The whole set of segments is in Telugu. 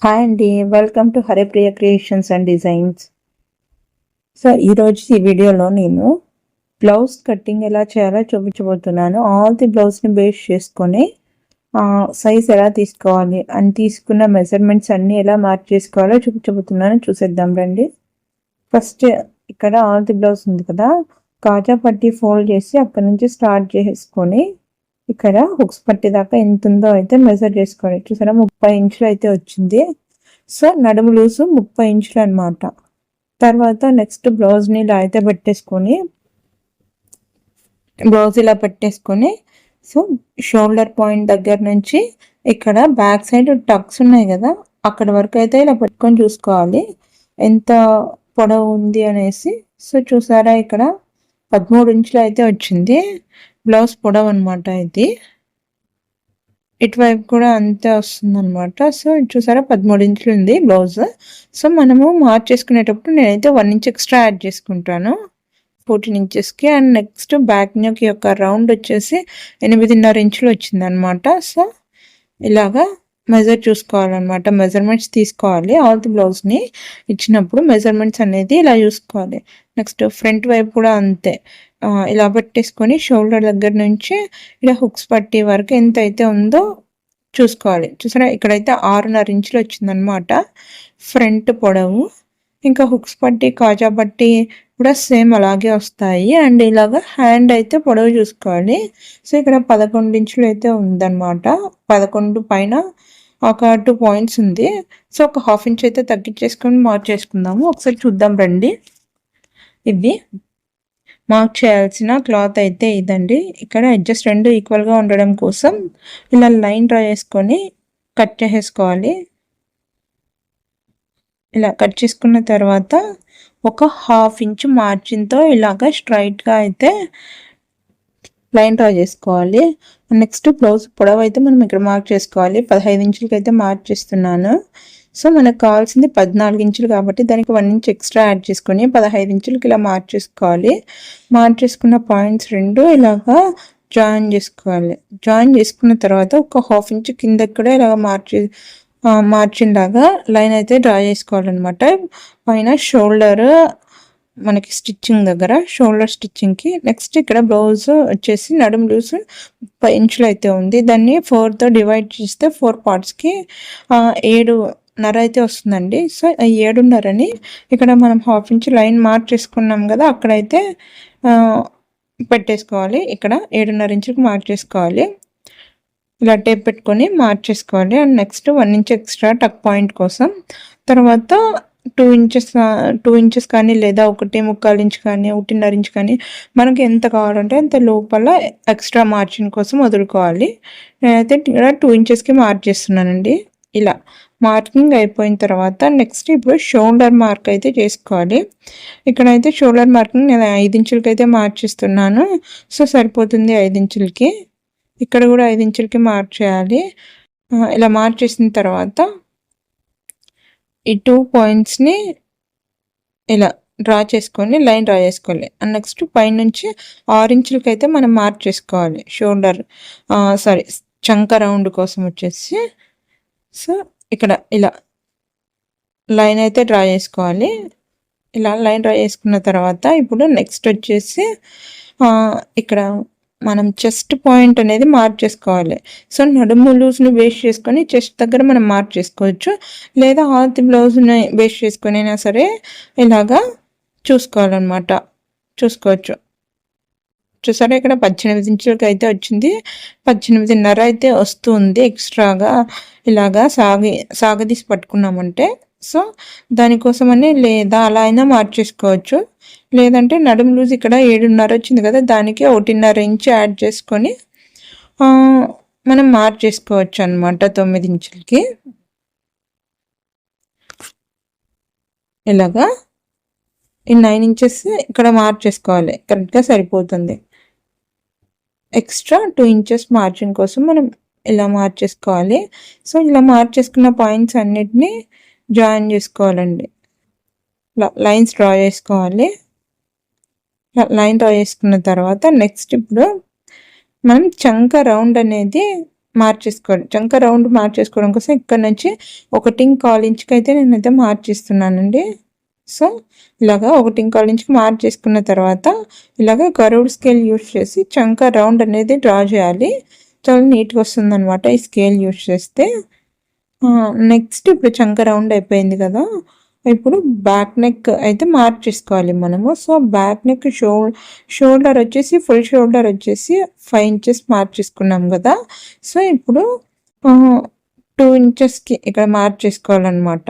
హాయ్ అండి, welcome to Haripriya creations and designs. So ఈరోజు ఈ వీడియోలో నేను బ్లౌజ్ కటింగ్ ఎలా చేయాలో చూపించబోతున్నాను. ఆల్ ది బ్లౌజ్ని బేస్ చేసుకొని సైజ్ ఎలా తీసుకోవాలి అని తీసుకున్న మెజర్మెంట్స్ అన్నీ ఎలా మార్క్ చేసుకోవాలో చూపించబోతున్నాను. చూసేద్దాం రండి. ఫస్ట్ ఇక్కడ ఆల్ ది బ్లౌజ్ ఉంది కదా, కాజా పట్టి ఫోల్డ్ చేసి అక్కడ నుంచి స్టార్ట్ చేసుకొని ఇక్కడ హుక్స్ పట్టి దాకా ఎంత ఉందో అయితే మెజర్ చేసుకోవాలి. చూసారా 30 ఇంచులు అయితే వచ్చింది. సో నడుము లూజు 30 ఇంచులు అనమాట. తర్వాత నెక్స్ట్ బ్లౌజ్ని ఇలా అయితే పెట్టేసుకొని బ్లౌజ్ ఇలా పెట్టేసుకొని సో షోల్డర్ పాయింట్ దగ్గర నుంచి ఇక్కడ బ్యాక్ సైడ్ టక్స్ ఉన్నాయి కదా, అక్కడ వరకు అయితే ఇలా పెట్టుకొని చూసుకోవాలి ఎంత పొడవు ఉంది అనేసి. సో చూసారా ఇక్కడ 13 ఇంచులు అయితే వచ్చింది బ్లౌజ్ పొడవు అనమాట. ఇది ఇటువైపు కూడా అంతే వస్తుంది అనమాట. సో చూసారా 13 ఇంచులు ఉంది బ్లౌజ్. సో మనము మార్క్ చేసుకునేటప్పుడు నేనైతే 1 ఇంచ్ ఎక్స్ట్రా యాడ్ చేసుకుంటాను 14 ఇంచెస్కి. అండ్ నెక్స్ట్ బ్యాక్ నెక్ యొక్క రౌండ్ వచ్చేసి 8.5 ఇంచులు వచ్చింది అనమాట. సో ఇలాగా మెజర్ చూసుకోవాలన్నమాట, మెజర్మెంట్స్ తీసుకోవాలి. ఆల్ ది బ్లౌజ్ని ఇచ్చినప్పుడు మెజర్మెంట్స్ అనేది ఇలా చూసుకోవాలి. నెక్స్ట్ ఫ్రంట్ వైపు కూడా అంతే, ఇలా పెట్టేసుకొని షోల్డర్ దగ్గర నుంచి ఇలా హుక్స్ పట్టి వరకు ఎంత అయితే ఉందో చూసుకోవాలి. చూసారా ఇక్కడైతే 6.5 ఇంచులు వచ్చిందనమాట ఫ్రంట్ పొడవు. ఇంకా హుక్స్ పట్టి కాజా పట్టి కూడా సేమ్ అలాగే వస్తాయి. అండ్ ఇలాగా హ్యాండ్ అయితే పొడవు చూసుకోవాలి. సో ఇక్కడ 11 ఇంచులు అయితే ఉందన్నమాట. 11 పైన ఒక 2 పాయింట్స్ ఉంది. సో ఒక 1/2 ఇంచ్ అయితే తగ్గించేసుకొని మార్క్ చేసుకుందాము. ఒకసారి చూద్దాం రండి. ఇది మార్క్ చేయాల్సిన క్లాత్ అయితే ఇదండి. ఇక్కడ అడ్జస్ట్ రెండు ఈక్వల్గా ఉండడం కోసం ఇలా లైన్ డ్రా చేసుకొని కట్ చేసేసుకోవాలి. ఇలా కట్ చేసుకున్న తర్వాత ఒక 1/2 ఇంచ్ మార్జిన్తో ఇలాగ స్ట్రైట్గా అయితే లైన్ డ్రా చేసుకోవాలి. నెక్స్ట్ బ్లౌజ్ పొడవు అయితే మనం ఇక్కడ మార్క్ చేసుకోవాలి. 15 ఇంచులకి అయితే మార్క్ చేస్తున్నాను. సో మనకు కావాల్సింది 14 ఇంచులు కాబట్టి దానికి 1 ఇంచ్ ఎక్స్ట్రా యాడ్ చేసుకొని 15 ఇంచులకి ఇలా మార్క్ చేసుకోవాలి. మార్క్ చేసుకున్న పాయింట్స్ రెండు ఇలాగా జాయిన్ చేసుకోవాలి. జాయిన్ చేసుకున్న తర్వాత ఒక 1/2 ఇంచ్ కిందకి కూడా ఇలాగ మార్చిన్లాగా లైన్ అయితే డ్రా చేసుకోవాలన్నమాట. పైన షోల్డర్ మనకి స్టిచ్చింగ్ దగ్గర షోల్డర్ స్టిచ్చింగ్కి. నెక్స్ట్ ఇక్కడ బ్లౌజ్ వచ్చేసి నడుము లూజ్ 30 ఇంచులు అయితే ఉంది. దాన్ని 4తో డివైడ్ చేస్తే 4 పార్ట్స్కి 7.5 అయితే వస్తుందండి. సో 7.5ని ఇక్కడ మనం 1/2 ఇంచ్ లైన్ మార్క్ చేసుకున్నాం కదా, అక్కడైతే పెట్టేసుకోవాలి. ఇక్కడ 7.5 ఇంచులకు మార్క్ చేసుకోవాలి. ఇలా టేప్ పెట్టుకొని మార్క్ చేసుకోవాలి. అండ్ నెక్స్ట్ 1 ఇంచ్ ఎక్స్ట్రా టక్ పాయింట్ కోసం. తర్వాత 2 ఇంచెస్ కానీ లేదా 1.25 ఇంచ్ కానీ 1.5 ఇంచ్ కానీ మనకి ఎంత కావాలంటే అంత లోపల ఎక్స్ట్రా మార్జిన్ కోసం వదులుకోవాలి. నేనైతే ఇక్కడ 2 ఇంచెస్కి మార్క్ చేస్తున్నానండి. ఇలా మార్కింగ్ అయిపోయిన తర్వాత నెక్స్ట్ ఇప్పుడు షోల్డర్ మార్క్ అయితే చేసుకోవాలి. ఇక్కడైతే షోల్డర్ మార్కింగ్ నేను 5 ఇంచులకి అయితే మార్క్ చేస్తున్నాను. సో సరిపోతుంది 5 ఇంచులకి. ఇక్కడ కూడా 5 ఇంచులకి మార్క్ చేయాలి. ఇలా మార్క్ చేసిన తర్వాత ఈ 2 పాయింట్స్ని ఇలా డ్రా చేసుకొని లైన్ డ్రా చేసుకోవాలి. అండ్ నెక్స్ట్ పైనుంచి 6 ఇంచులకి అయితే మనం మార్క్ చేసుకోవాలి షోల్డర్ చంక రౌండ్ కోసం వచ్చేసి. సో ఇక్కడ ఇలా లైన్ అయితే డ్రా చేసుకోవాలి. ఇలా లైన్ డ్రా చేసుకున్న తర్వాత ఇప్పుడు నెక్స్ట్ వచ్చేసి ఇక్కడ మనం చెస్ట్ పాయింట్ అనేది మార్క్ చేసుకోవాలి. సో నడుము లూజ్ని బేస్ చేసుకొని చెస్ట్ దగ్గర మనం మార్క్ చేసుకోవచ్చు, లేదా ఆల్ ది బ్లౌజ్ని బేస్ చేసుకొని అయినా సరే ఇలాగా చూసుకోవాలన్నమాట, చూసుకోవచ్చు. చూసారా ఇక్కడ 18 ఇంచులకి అయితే వచ్చింది. 18.5 అయితే వస్తుంది ఎక్స్ట్రాగా ఇలాగా సాగదీసి పట్టుకున్నామంటే. సో దానికోసమని లేదా అలా అయినా మార్క్ చేసుకోవచ్చు. లేదంటే నడుము లూజ్ ఇక్కడ 7.5 వచ్చింది కదా, దానికి 1.5 ఇంచ్ యాడ్ చేసుకొని మనం మార్క్ చేసుకోవచ్చు అనమాట 9 ఇంచులకి. ఇలాగా ఈ 9 ఇంచెస్ ఇక్కడ మార్క్ చేసుకోవాలి, కరెక్ట్గా సరిపోతుంది. ఎక్స్ట్రా 2 ఇంచెస్ మార్జిన్ కోసం మనం ఇలా మార్క్ చేసుకోవాలి. సో ఇలా మార్క్ చేసుకున్న పాయింట్స్ అన్నిటినీ జాయిన్ చేసుకోవాలండి. లైన్స్ డ్రా చేసుకోవాలి. లైన్ డ్రా చేసుకున్న తర్వాత నెక్స్ట్ ఇప్పుడు మనం చంక రౌండ్ అనేది మార్చేసుకోవాలి. చంక రౌండ్ మార్చేసుకోవడం కోసం ఇక్కడ నుంచి 1.25 ఇంచుకి అయితే నేనైతే మార్చిస్తున్నానండి. సో ఇలాగా 1.25 ఇంచుకి మార్చేసుకున్న తర్వాత ఇలాగ కర్వ్డ్ స్కేల్ యూజ్ చేసి చంక రౌండ్ అనేది డ్రా చేయాలి. చాలా నీట్గా వస్తుంది అనమాట ఈ స్కేల్ యూజ్ చేస్తే. నెక్స్ట్ ఇప్పుడు చంక రౌండ్ అయిపోయింది కదా, ఇప్పుడు బ్యాక్ నెక్ అయితే మార్చేసుకోవాలి మనము. సో బ్యాక్ నెక్ షోల్డర్ వచ్చేసి ఫుల్ షోల్డర్ వచ్చేసి 5 ఇంచెస్ మార్చేసుకున్నాం కదా. సో ఇప్పుడు 2 ఇంచెస్కి ఇక్కడ మార్చేసుకోవాలన్నమాట.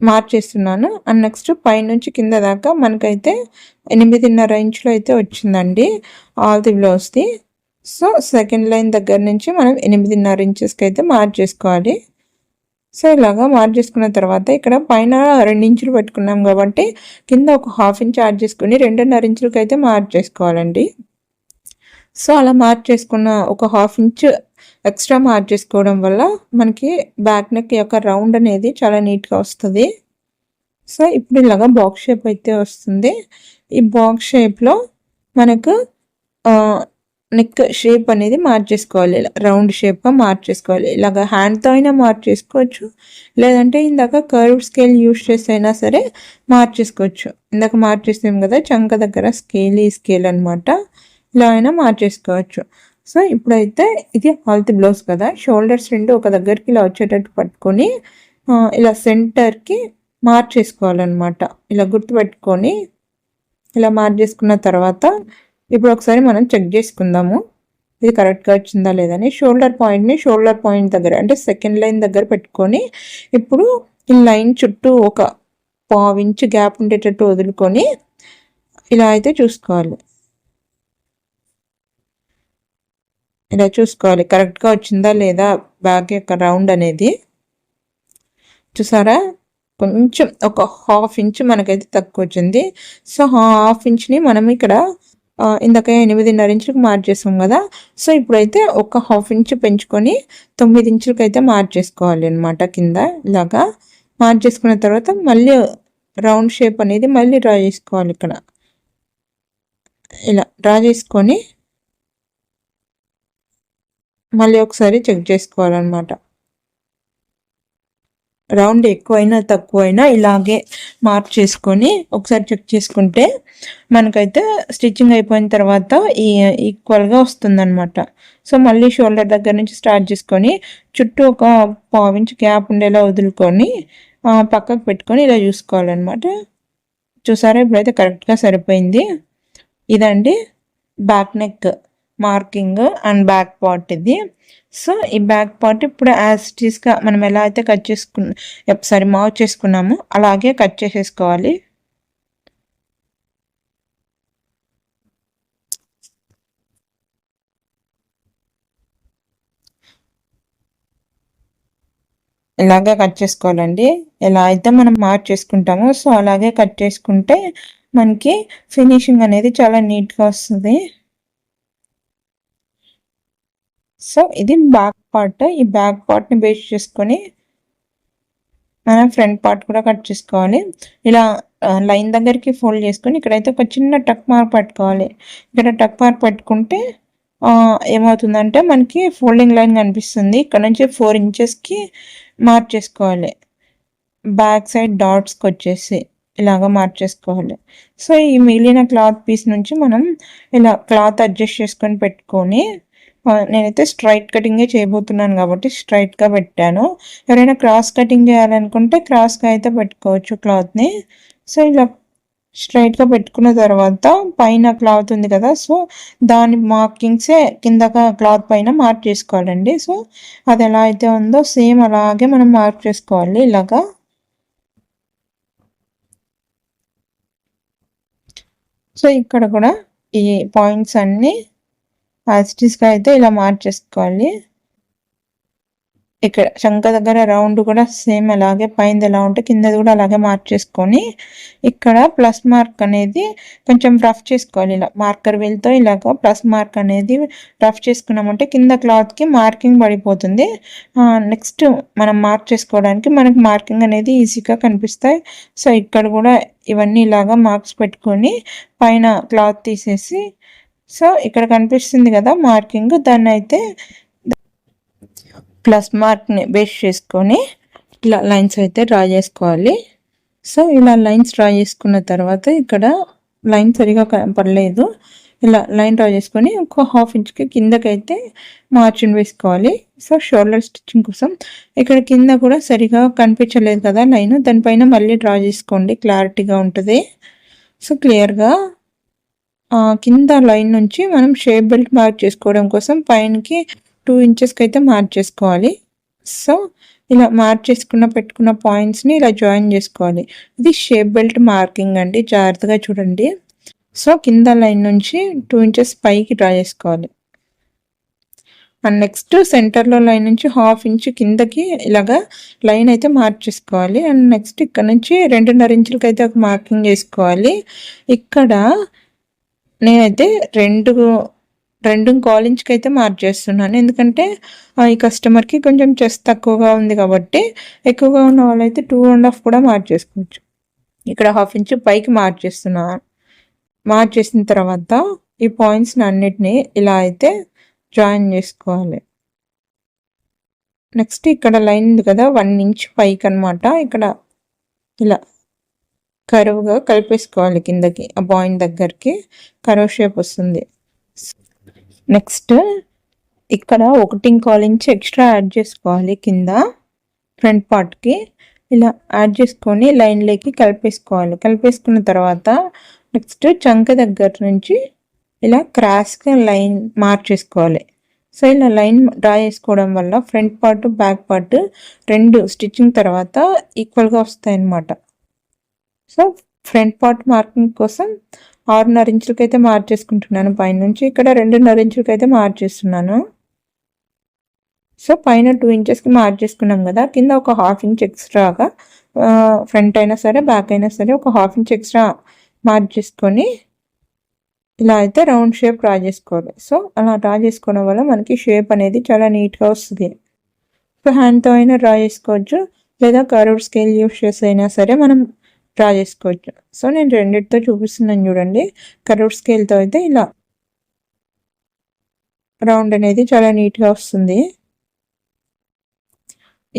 మార్చేస్తున్నాను. అండ్ నెక్స్ట్ పైనుంచి కింద దాకా మనకైతే 8.5 ఇంచులు అయితే వచ్చిందండి ఆల్ ది బ్లౌజ్ది. సో సెకండ్ లైన్ దగ్గర నుంచి మనం 8.5 ఇంచెస్కి అయితే మార్చేసుకోవాలి. సో ఇలాగా మార్చేసుకున్న తర్వాత ఇక్కడ పైన 2 ఇంచులు పెట్టుకున్నాం కాబట్టి కింద ఒక 1/2 ఇంచ్ యాడ్ చేసుకుని 2.5 ఇంచులకి అయితే మార్చేసుకోవాలండి. సో అలా మార్చేసుకున్న ఒక 1/2 ఇంచ్ ఎక్స్ట్రా మార్చేసుకోవడం వల్ల మనకి బ్యాక్ నెక్ యొక్క రౌండ్ అనేది చాలా నీట్గా వస్తుంది. సో ఇప్పుడు ఇలాగా బాక్స్ షేప్ అయితే వస్తుంది. ఈ బాక్స్ షేప్లో మనకు నెక్ షేప్ అనేది మార్చేసుకోవాలి. రౌండ్ షేప్గా మార్చేసుకోవాలి. ఇలాగ హ్యాండ్తో అయినా మార్చేసుకోవచ్చు, లేదంటే ఇందాక కర్వ్ స్కేల్ యూజ్ చేసి అయినా సరే మార్చేసుకోవచ్చు. ఇందాక మార్చేసాం కదా చంక దగ్గర ఈ స్కేల్ అనమాట, ఇలా అయినా మార్చేసుకోవచ్చు. సో ఇప్పుడైతే ఇది హాల్తీ బ్లౌజ్ కదా, షోల్డర్స్ రెండు ఒక దగ్గరికి ఇలా వచ్చేటట్టు పట్టుకొని ఇలా సెంటర్కి మార్చేసుకోవాలన్నమాట. ఇలా గుర్తుపెట్టుకొని ఇలా మార్చేసుకున్న తర్వాత ఇప్పుడు ఒకసారి మనం చెక్ చేసుకుందాము ఇది కరెక్ట్గా వచ్చిందా లేదని. షోల్డర్ పాయింట్ దగ్గర అంటే సెకండ్ లైన్ దగ్గర పెట్టుకొని ఇప్పుడు ఈ లైన్ చుట్టూ ఒక 1/2 ఇంచ్ గ్యాప్ ఉండేటట్టు వదులుకొని ఇలా అయితే చూసుకోవాలి. ఇలా చూసుకోవాలి కరెక్ట్గా వచ్చిందా లేదా బ్యాక్ యొక్క రౌండ్ అనేది. చూసారా, కొంచెం ఒక 1/2 ఇంచ్ మనకైతే తక్కువ వచ్చింది. సో 1/2 ఇంచ్ని మనం ఇక్కడ ఇందాక 8.5 ఇంచులకు మార్చేసాం కదా. సో ఇప్పుడైతే ఒక 1/2 ఇంచ్ పెంచుకొని 9 ఇంచులకి అయితే మార్చేసుకోవాలి అనమాట. కింద ఇలాగా మార్చేసుకున్న తర్వాత మళ్ళీ రౌండ్ షేప్ అనేది మళ్ళీ డ్రా చేసుకోవాలి. ఇక్కడ ఇలా డ్రా చేసుకొని మళ్ళీ ఒకసారి చెక్ చేసుకోవాలన్నమాట. రౌండ్ ఎక్కువైనా తక్కువైనా ఇలాగే మార్క్ చేసుకొని ఒకసారి చెక్ చేసుకుంటే మనకైతే స్టిచ్చింగ్ అయిపోయిన తర్వాత ఈక్వల్గా వస్తుందన్నమాట. సో మళ్ళీ షోల్డర్ దగ్గర నుంచి స్టార్ట్ చేసుకొని చుట్టూ ఒక 1/2 ఇంచ్ గ్యాప్ ఉండేలా వదులుకొని పక్కకు పెట్టుకొని ఇలా చూసుకోవాలన్నమాట. చూసారా, ఇప్పుడైతే కరెక్ట్గా సరిపోయింది. ఇదండి back neck marking and back part ఇది. సో ఈ బ్యాక్ పార్ట్ ఇప్పుడు యాజ్ ఇట్ ఈస్గా మనం ఎలా అయితే మార్క్ చేసుకున్నామో అలాగే కట్ చేసేసుకోవాలి. ఇలాగే కట్ చేసుకోవాలండి. ఎలా అయితే మనం మార్క్ చేసుకుంటామో సో అలాగే కట్ చేసుకుంటే మనకి ఫినిషింగ్ అనేది చాలా నీట్గా వస్తుంది. సో ఇది బ్యాక్ పార్ట్. ఈ బ్యాక్ పార్ట్ని బేస్ చేసుకొని మనం ఫ్రంట్ పార్ట్ కూడా కట్ చేసుకోవాలి. ఇలా లైన్ దగ్గరికి ఫోల్డ్ చేసుకొని ఇక్కడైతే ఒక చిన్న టక్ మార్క్ పెట్టుకోవాలి. ఇక్కడ టక్ మార్క్ పెట్టుకుంటే ఏమవుతుందంటే మనకి ఫోల్డింగ్ లైన్ కనిపిస్తుంది. ఇక్కడ నుంచి 4 ఇంచెస్కి మార్క్ చేసుకోవాలి. బ్యాక్ సైడ్ డాట్స్కి వచ్చేసి ఇలాగ మార్క్ చేసుకోవాలి. సో ఈ మిగిలిన క్లాత్ పీస్ నుంచి మనం ఇలా క్లాత్ అడ్జస్ట్ చేసుకొని పెట్టుకొని నేనైతే స్ట్రైట్ కటింగే చేయబోతున్నాను కాబట్టి స్ట్రైట్గా పెట్టాను. ఎవరైనా క్రాస్ కటింగ్ చేయాలనుకుంటే క్రాస్గా అయితే పెట్టుకోవచ్చు క్లాత్ని. సో ఇలా స్ట్రైట్గా పెట్టుకున్న తర్వాత పైన క్లాత్ ఉంది కదా, సో దాని మార్కింగ్సే కిందగా క్లాత్ పైన మార్క్ చేసుకోవాలండి. సో అది ఎలా అయితే ఉందో సేమ్ అలాగే మనం మార్క్ చేసుకోవాలి ఇలాగా. సో ఇక్కడ కూడా ఈ పాయింట్స్ అన్నీ యాస్టిస్గా అయితే ఇలా మార్చేసుకోవాలి. ఇక్కడ శంఖ దగ్గర రౌండ్ కూడా సేమ్ అలాగే పైన ఎలా ఉంటే కిందది కూడా అలాగే మార్చేసుకొని ఇక్కడ ప్లస్ మార్క్ అనేది కొంచెం రఫ్ చేసుకోవాలి. ఇలా మార్కర్ వీల్తో ఇలాగ ప్లస్ మార్క్ అనేది రఫ్ చేసుకున్నామంటే కింద క్లాత్కి మార్కింగ్ పడిపోతుంది. నెక్స్ట్ మనం మార్క్ చేసుకోవడానికి మనకి మార్కింగ్ అనేది ఈజీగా కనిపిస్తాయి. సో ఇక్కడ కూడా ఇవన్నీ ఇలాగా మార్క్స్ పెట్టుకొని పైన క్లాత్ తీసేసి సో ఇక్కడ కనిపిస్తుంది కదా మార్కింగ్, దాన్ని అయితే ప్లస్ మార్క్ని బేస్ చేసుకొని ఇలా లైన్స్ అయితే డ్రా చేసుకోవాలి. సో ఇలా లైన్స్ డ్రా చేసుకున్న తర్వాత ఇక్కడ లైన్ సరిగా కనపడలేదు, ఇలా లైన్ డ్రా చేసుకొని ఒక హాఫ్ ఇంచ్కి కిందకైతే మార్జిన్ వేసుకోవాలి. సో షోల్డర్ స్టిచ్చింగ్ కోసం ఇక్కడ కింద కూడా సరిగా కనిపించలేదు కదా లైన్, దానిపైన మళ్ళీ డ్రా చేసుకోండి, క్లారిటీగా ఉంటుంది. సో క్లియర్గా కింద లైన్ నుంచి మనం షేప్ బెల్ట్ మార్క్ చేసుకోవడం కోసం పైనకి 2 ఇంచెస్కి అయితే మార్క్ చేసుకోవాలి. సో ఇలా మార్క్ చేసుకున్న పెట్టుకున్న పాయింట్స్ని ఇలా జాయిన్ చేసుకోవాలి. ఇది షేప్ బెల్ట్ మార్కింగ్ అండి, జాగ్రత్తగా చూడండి. సో కింద లైన్ నుంచి 2 ఇంచెస్ పైకి డ్రా చేసుకోవాలి. అండ్ నెక్స్ట్ సెంటర్లో లైన్ నుంచి హాఫ్ ఇంచ్ కిందకి ఇలాగా లైన్ అయితే మార్క్ చేసుకోవాలి. అండ్ నెక్స్ట్ ఇక్కడ నుంచి 2.5 ఇంచులకి అయితే ఒక మార్కింగ్ చేసుకోవాలి. ఇక్కడ నేనైతే 2.25 ఇంచుకి అయితే మార్క్ చేస్తున్నాను, ఎందుకంటే ఈ కస్టమర్కి కొంచెం చెస్ట్ తక్కువగా ఉంది కాబట్టి. ఎక్కువగా ఉన్న వాళ్ళైతే 2.5 కూడా మార్క్ చేసుకోవచ్చు. ఇక్కడ హాఫ్ ఇంచ్ పైకి మార్క్ చేస్తున్నాను. మార్క్ చేసిన తర్వాత ఈ పాయింట్స్ని అన్నిటినీ ఇలా అయితే జాయిన్ చేసుకోవాలి. నెక్స్ట్ ఇక్కడ లైన్ ఉంది కదా 1 ఇంచ్ పైకి అనమాట, ఇక్కడ ఇలా కరువుగా కలిపేసుకోవాలి కిందకి, ఆ పాయింట్ దగ్గరికి కరువు షేప్ వస్తుంది. నెక్స్ట్ ఇక్కడ 1.25 ఇంచ్ ఎక్స్ట్రా యాడ్ చేసుకోవాలి కింద ఫ్రంట్ పార్ట్కి. ఇలా యాడ్ చేసుకొని లైన్లోకి కలిపేసుకోవాలి. కలిపేసుకున్న తర్వాత నెక్స్ట్ చంక దగ్గర నుంచి ఇలా క్రాస్గా లైన్ మార్క్ చేసుకోవాలి. సో ఇలా లైన్ డ్రా చేసుకోవడం వల్ల front part back part 2 stitching తర్వాత ఈక్వల్గా వస్తాయి అన్నమాట. సో ఫ్రంట్ పార్ట్ మార్కింగ్ కోసం 6.5 ఇంచులకి అయితే మార్క్ చేసుకుంటున్నాను పైన నుంచి. ఇక్కడ 2.5 ఇంచులకి అయితే మార్క్ చేస్తున్నాను. సో పైన 2 ఇంచెస్కి మార్క్ చేసుకున్నాం కదా, కింద ఒక హాఫ్ ఇంచ్ ఎక్స్ట్రాగా ఫ్రంట్ అయినా సరే బ్యాక్ అయినా సరే ఒక హాఫ్ ఇంచ్ ఎక్స్ట్రా మార్క్ చేసుకొని ఇలా అయితే రౌండ్ షేప్ డ్రా చేసుకోవాలి. సో అలా డ్రా చేసుకోవడం వల్ల మనకి షేప్ అనేది చాలా నీట్గా వస్తుంది. సో హ్యాండ్తో అయినా డ్రా చేసుకోవచ్చు, లేదా కర్వ్డ్ స్కేల్ యూస్ చేసి అయినా సరే మనం డ్రా చేసుకోవచ్చు. సో నేను రెండిటితో చూపిస్తున్నాను చూడండి. కర్వ్డ్ స్కేల్తో అయితే ఇలా రౌండ్ అనేది చాలా నీట్గా వస్తుంది.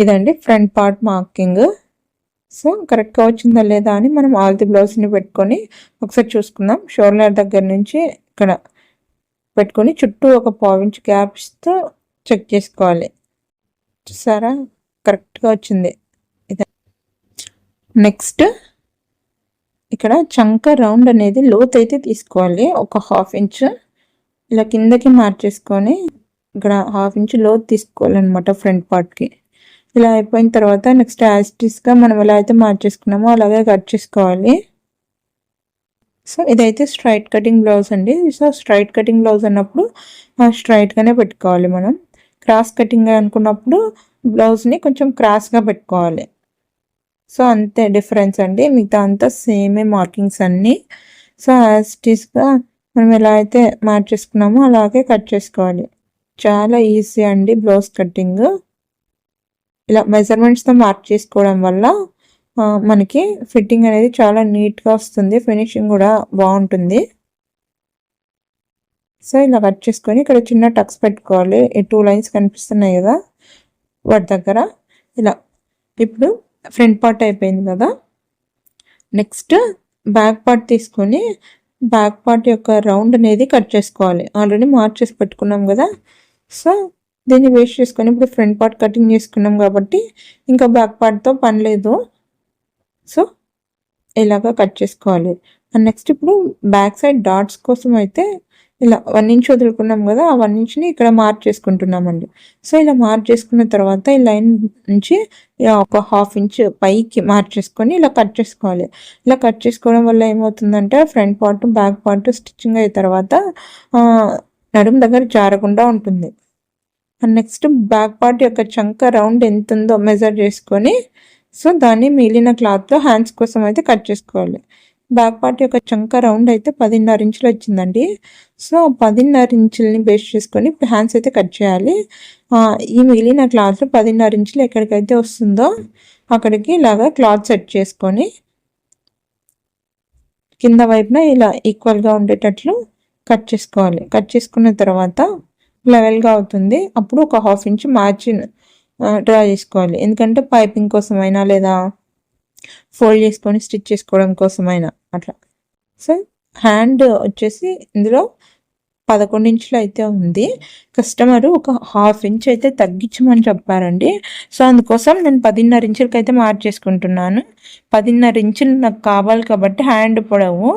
ఇదండి ఫ్రంట్ పార్ట్ మార్కింగ్. సో కరెక్ట్గా వచ్చిందా లేదా అని మనం ఆల్ ది బ్లౌజ్ని పెట్టుకొని ఒకసారి చూసుకుందాం. షోల్డర్ దగ్గర నుంచి ఇక్కడ పెట్టుకొని చుట్టూ ఒక 1/4 ఇంచ్ గ్యాప్స్తో చెక్ చేసుకోవాలి. చూసారా, కరెక్ట్గా వచ్చింది. ఇది నెక్స్ట్ ఇక్కడ చంక రౌండ్ అనేది లోత్ అయితే తీసుకోవాలి, ఒక 1/2 ఇంచ్ ఇలా కిందకి మార్క్ చేసుకొని ఇక్కడ 1/2 ఇంచ్ లోత్ తీసుకోవాలన్నమాట ఫ్రంట్ పార్ట్కి. ఇలా అయిపోయిన తర్వాత నెక్స్ట్ యాస్టిస్గా మనం ఎలా అయితే మార్క్ చేసుకున్నామో అలాగే కట్ చేసుకోవాలి. సో ఇదైతే స్ట్రైట్ కటింగ్ బ్లౌజ్ అండి. సో స్ట్రైట్ కటింగ్ బ్లౌజ్ అన్నప్పుడు స్ట్రైట్గానే పెట్టుకోవాలి మనం. క్రాస్ కటింగ్ అనుకున్నప్పుడు బ్లౌజ్ని కొంచెం క్రాస్గా పెట్టుకోవాలి. సో అంతే డిఫరెన్స్ అండి, మిగతా అంతా సేమే మార్కింగ్స్ అన్నీ. సో యాస్టిస్గా మనం ఎలా అయితే మార్క్ చేసుకున్నామో అలాగే కట్ చేసుకోవాలి. చాలా ఈజీ అండి బ్లౌజ్ కటింగ్. ఇలా మెజర్మెంట్స్తో మార్క్ చేసుకోవడం వల్ల మనకి ఫిట్టింగ్ అనేది చాలా నీట్గా వస్తుంది, ఫినిషింగ్ కూడా బాగుంటుంది. సో ఇలా కట్ చేసుకొని ఇక్కడ చిన్న టక్స్ పెట్టుకోవాలి. ఈ 2 లైన్స్ కనిపిస్తున్నాయి కదా వాటి దగ్గర ఇలా. ఇప్పుడు ఫ్రంట్ పార్ట్ అయిపోయింది కదా, నెక్స్ట్ బ్యాక్ పార్ట్ తీసుకొని బ్యాక్ పార్ట్ యొక్క రౌండ్ అనేది కట్ చేసుకోవాలి. ఆల్రెడీ మార్క్ చేసి పెట్టుకున్నాం కదా. సో దీన్ని వేస్ట్ చేసుకొని ఇప్పుడు ఫ్రంట్ పార్ట్ కటింగ్ చేసుకున్నాం కాబట్టి ఇంకా బ్యాక్ పార్ట్తో పని లేదు. సో ఇలాగా కట్ చేసుకోవాలి. అండ్ నెక్స్ట్ ఇప్పుడు బ్యాక్ సైడ్ డాట్స్ కోసం అయితే ఇలా 1 ఇంచ్ వదులుకున్నాం కదా, ఆ 1 ఇంచ్ని ఇక్కడ మార్క్ చేసుకుంటున్నామండి. సో ఇలా మార్క్ చేసుకున్న తర్వాత ఈ లైన్ నుంచి ఒక 1/2 ఇంచ్ పైకి మార్క్ చేసుకొని ఇలా కట్ చేసుకోవాలి. ఇలా కట్ చేసుకోవడం వల్ల ఏమవుతుందంటే front part back part stitching అయిన తర్వాత నడుము దగ్గర జారకుండా ఉంటుంది. అండ్ నెక్స్ట్ బ్యాక్ పార్ట్ యొక్క చంక రౌండ్ ఎంత ఉందో మెజర్ చేసుకొని సో దాన్ని మిగిలిన క్లాత్లో హ్యాండ్స్ కోసం అయితే కట్ చేసుకోవాలి. బ్యాక్ పార్ట్ యొక్క చంక రౌండ్ అయితే 10.5 ఇంచులు వచ్చిందండి. సో 10.5 ఇంచులని బేస్ చేసుకొని ఇప్పుడు హ్యాండ్స్ అయితే కట్ చేయాలి. ఈ మిగిలిన క్లాత్లో 10.5 ఇంచులు ఎక్కడికైతే వస్తుందో అక్కడికి ఇలాగా క్లాత్ సెట్ చేసుకొని కింద వైపున ఇలా ఈక్వల్గా ఉండేటట్లు కట్ చేసుకోవాలి. కట్ చేసుకున్న తర్వాత లెవెల్గా అవుతుంది. అప్పుడు ఒక 1/2 ఇంచ్ మార్జిన్ డ్రా చేసుకోవాలి. ఎందుకంటే పైపింగ్ కోసమైనా లేదా ఫోల్డ్ చేసుకొని స్టిచ్ చేసుకోవడం కోసమైనా అట్లా. సో హ్యాండ్ వచ్చేసి ఇందులో 11 ఇంచులు అయితే ఉంది. కస్టమరు ఒక 1/2 ఇంచ్ అయితే తగ్గించమని చెప్పారండి. సో అందుకోసం నేను 10.5 ఇంచులకి అయితే మార్చేసుకుంటున్నాను. 10.5 ఇంచులు నాకు కావాలి కాబట్టి హ్యాండ్ పొడవు.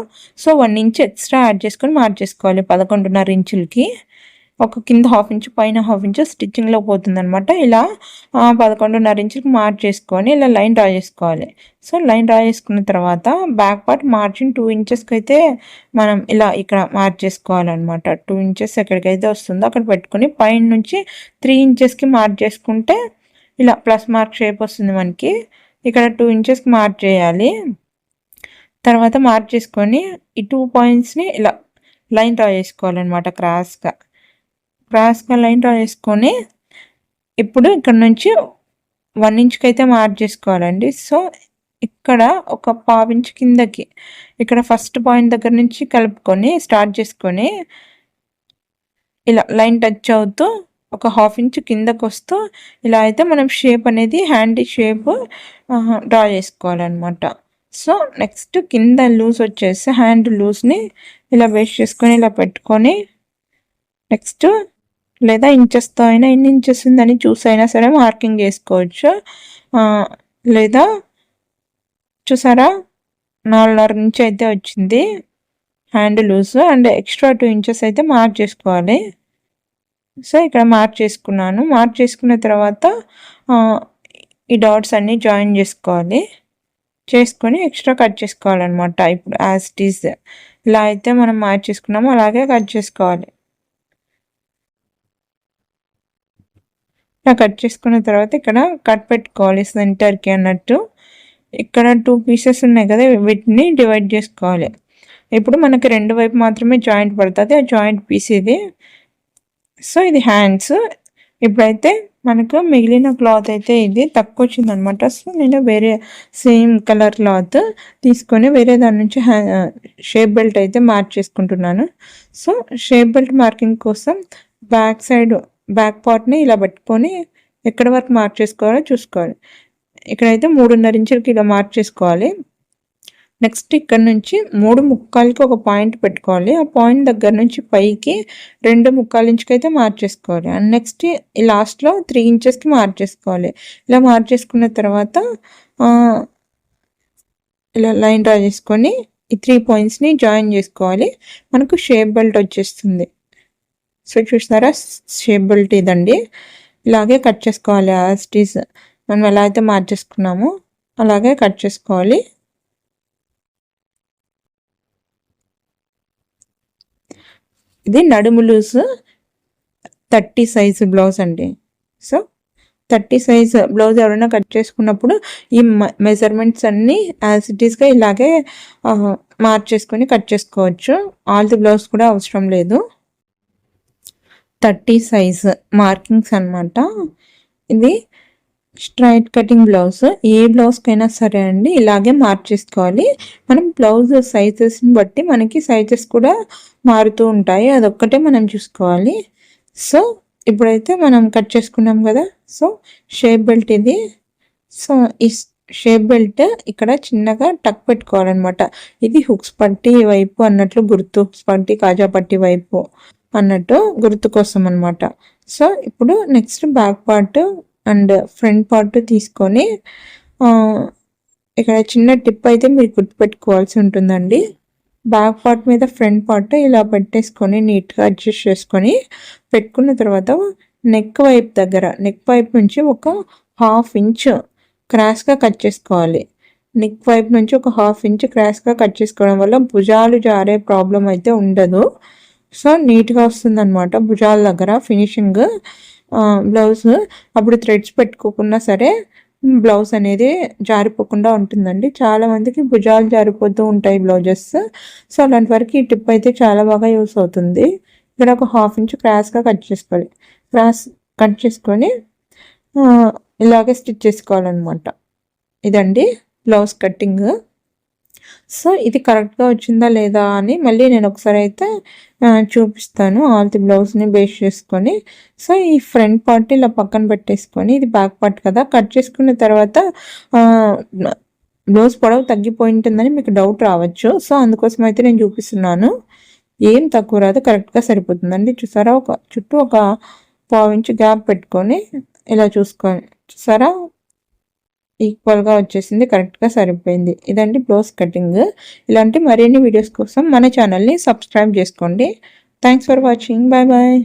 సో 1 ఇంచ్ ఎక్స్ట్రా యాడ్ చేసుకొని మార్చేసుకోవాలి 11.5 ఇంచులకి. ఒక కింద 1/2 ఇంచ్ పైన 1/2 ఇంచ్ స్టిచ్చింగ్లో పోతుందనమాట. ఇలా 11.5 ఇంచులకి మార్చేసుకొని ఇలా లైన్ డ్రా చేసుకోవాలి. సో లైన్ డ్రా చేసుకున్న తర్వాత బ్యాక్ పార్ట్ మార్జిన్ 2 ఇంచెస్కి అయితే మనం ఇలా ఇక్కడ మార్చేసుకోవాలన్నమాట. 2 ఇంచెస్ ఎక్కడికైతే వస్తుందో అక్కడ పెట్టుకొని పైన నుంచి 3 ఇంచెస్కి మార్క్ చేసుకుంటే ఇలా ప్లస్ మార్క్ షేప్ వస్తుంది మనకి. ఇక్కడ 2 ఇంచెస్కి మార్క్ చేయాలి. తర్వాత మార్క్ చేసుకొని ఈ 2 పాయింట్స్ని ఇలా లైన్ డ్రా చేసుకోవాలన్నమాట. క్రాస్గా లైన్ డ్రా చేసుకొని ఇప్పుడు ఇక్కడ నుంచి 1 ఇంచ్కి అయితే మార్క్ చేసుకోవాలండి. సో ఇక్కడ ఒక 1/2 ఇంచ్ కిందకి ఇక్కడ ఫస్ట్ పాయింట్ దగ్గర నుంచి కలుపుకొని స్టార్ట్ చేసుకొని ఇలా లైన్ టచ్ అవుతూ ఒక 1/2 ఇంచ్ కిందకు వస్తూ ఇలా అయితే మనం షేప్ అనేది హ్యాండ్ షేప్ డ్రా చేసుకోవాలన్నమాట. సో నెక్స్ట్ కింద లూజ్ వచ్చేసి హ్యాండ్ లూజ్ని ఇలా బేస్ చేసుకొని ఇలా పెట్టుకొని నెక్స్ట్ లేదా ఇంచెస్తో అయినా ఎన్ని ఇంచెస్ ఉందని చూసైనా సరే మార్కింగ్ చేసుకోవచ్చు. లేదా చూసారా 4.5 ఇంచ్ అయితే వచ్చింది hand loose and extra 2 inches అయితే మార్క్ చేసుకోవాలి. సో ఇక్కడ మార్క్ చేసుకున్నాను. మార్క్ చేసుకున్న తర్వాత ఈ డాట్స్ అన్నీ జాయిన్ చేసుకొని ఎక్స్ట్రా కట్ చేసుకోవాలన్నమాట. ఇప్పుడు యాజ్ ఇట్ ఈజ్ ఇలా అయితే మనం మార్క్ చేసుకున్నామో అలాగే కట్ చేసుకోవాలి. ఇలా కట్ చేసుకున్న తర్వాత ఇక్కడ కట్ పెట్టుకోవాలి సెంటర్కి అన్నట్టు. ఇక్కడ 2 పీసెస్ ఉన్నాయి కదా, వీటిని డివైడ్ చేసుకోవాలి. ఇప్పుడు మనకి 2 వైపు మాత్రమే జాయింట్ పడుతుంది, ఆ జాయింట్ పీస్ ఇది. సో ఇది హ్యాండ్స్. ఇప్పుడైతే మనకు మిగిలిన క్లాత్ అయితే ఇది తక్కువ వచ్చిందనమాట. సో నేను వేరే సేమ్ కలర్ క్లాత్ తీసుకొని వేరే దాని నుంచి షేప్ బెల్ట్ అయితే మార్క్ చేసుకుంటున్నాను. సో షేప్ బెల్ట్ మార్కింగ్ కోసం బ్యాక్ పార్ట్ని ఇలా పట్టుకొని ఎక్కడి వరకు మార్క్ చేసుకోవాలో చూసుకోవాలి. ఇక్కడైతే 3.5 ఇంచులకి ఇలా మార్క్ చేసుకోవాలి. నెక్స్ట్ ఇక్కడ నుంచి 3 ముక్కాలకి ఒక పాయింట్ పెట్టుకోవాలి. ఆ పాయింట్ దగ్గర నుంచి పైకి 2.25 ఇంచుకి అయితే మార్క్ చేసుకోవాలి. అండ్ నెక్స్ట్ ఈ లాస్ట్లో 3 ఇంచెస్కి మార్క్ చేసుకోవాలి. ఇలా మార్క్ చేసుకున్న తర్వాత ఇలా లైన్ డ్రా చేసుకొని ఈ 3 పాయింట్స్ని జాయిన్ చేసుకోవాలి. మనకు షేప్ బెల్ట్ వచ్చేస్తుంది. సో చూస్తారా షేప్ బెల్ట్ ఇదండి. ఇలాగే కట్ చేసుకోవాలి. యాజ్ ఇట్ ఈజ్ మనం ఎలా అయితే మార్క్ చేసుకున్నామో అలాగే కట్ చేసుకోవాలి. ఇది నడుము లూజ్ 30 సైజు బ్లౌజ్ అండి. సో 30 సైజ్ బ్లౌజ్ ఎవరైనా కట్ చేసుకున్నప్పుడు ఈ మెజర్మెంట్స్ అన్నీ యాజ్ ఇట్ ఈస్గా ఇలాగే మార్క్ చేసుకొని కట్ చేసుకోవచ్చు. ఆల్ ది బ్లౌజ్ కూడా అవసరం లేదు. 30 సైజ్ మార్కింగ్స్ అనమాట. ఇది స్ట్రైట్ కటింగ్ బ్లౌజ్. ఏ బ్లౌజ్కైనా సరే అండి ఇలాగే మార్క్ చేసుకోవాలి. మనం బ్లౌజ్ సైజెస్ని బట్టి మనకి సైజెస్ కూడా మారుతూ ఉంటాయి, అదొక్కటే మనం చూసుకోవాలి. సో ఇప్పుడైతే మనం కట్ చేసుకున్నాం కదా. సో షేప్ బెల్ట్ ఇది. సో ఈ షేప్ బెల్ట్ ఇక్కడ చిన్నగా టక్ పెట్టుకోవాలన్నమాట. ఇది హుక్స్ పట్టి వైపు అన్నట్లు గుర్తు, హుక్స్ పట్టి కాజా పట్టి వైపు అన్నట్టు గుర్తు కోసం అనమాట. సో ఇప్పుడు next back part and front part తీసుకొని ఇక్కడ చిన్న టిప్ అయితే మీరు గుర్తుపెట్టుకోవాల్సి ఉంటుందండి. బ్యాక్ పార్ట్ మీద ఫ్రంట్ పార్ట్ ఇలా పెట్టేసుకొని నీట్గా అడ్జస్ట్ చేసుకొని పెట్టుకున్న తర్వాత నెక్ వైపు నుంచి ఒక 1/2 ఇంచ్ క్రాస్గా కట్ చేసుకోవాలి. నెక్ వైపు నుంచి ఒక 1/2 ఇంచ్ క్రాస్గా కట్ చేసుకోవడం వల్ల భుజాలు జారే ప్రాబ్లం అయితే ఉండదు. సో నీట్గా వస్తుంది అనమాట భుజాల దగ్గర ఫినిషింగ్ బ్లౌజ్. అప్పుడు థ్రెడ్స్ పెట్టుకోకుండా సరే బ్లౌజ్ అనేది జారిపోకుండా ఉంటుందండి. చాలామందికి భుజాలు జారిపోతూ ఉంటాయి బ్లౌజెస్. సో అలాంటి వరకు ఈ టిప్ అయితే చాలా బాగా యూస్ అవుతుంది. ఇక్కడ ఒక 1/2 ఇంచ్ క్రాస్గా కట్ చేసుకొని ఇలాగే స్టిచ్ చేసుకోవాలన్నమాట. ఇదండి బ్లౌజ్ కటింగ్. సో ఇది కరెక్ట్గా వచ్చిందా లేదా అని మళ్ళీ నేను ఒకసారి అయితే చూపిస్తాను. ఆల్ ది బ్లౌజ్ని బేస్ చేసుకొని. సో ఈ ఫ్రంట్ పార్ట్ ఇలా పక్కన పెట్టేసుకొని, ఇది బ్యాక్ పార్ట్ కదా, కట్ చేసుకున్న తర్వాత బ్లౌజ్ పొడవు తగ్గిపోయి ఉంటుందని మీకు డౌట్ రావచ్చు. సో అందుకోసం అయితే నేను చూపిస్తున్నాను. ఏం తక్కువ రాదు, కరెక్ట్గా సరిపోతుందండి. చూసారా, ఒక చుట్టూ ఒక 1/4 ఇంచ్ గ్యాప్ పెట్టుకొని ఇలా చూసారా, ఈక్వల్గా వచ్చేసింది, కరెక్ట్గా సరిపోయింది. ఇదండి బ్లౌజ్ కటింగ్. ఇలాంటి మరిన్ని వీడియోస్ కోసం మన ఛానల్ని సబ్స్క్రైబ్ చేసుకోండి. Thanks for watching. Bye bye.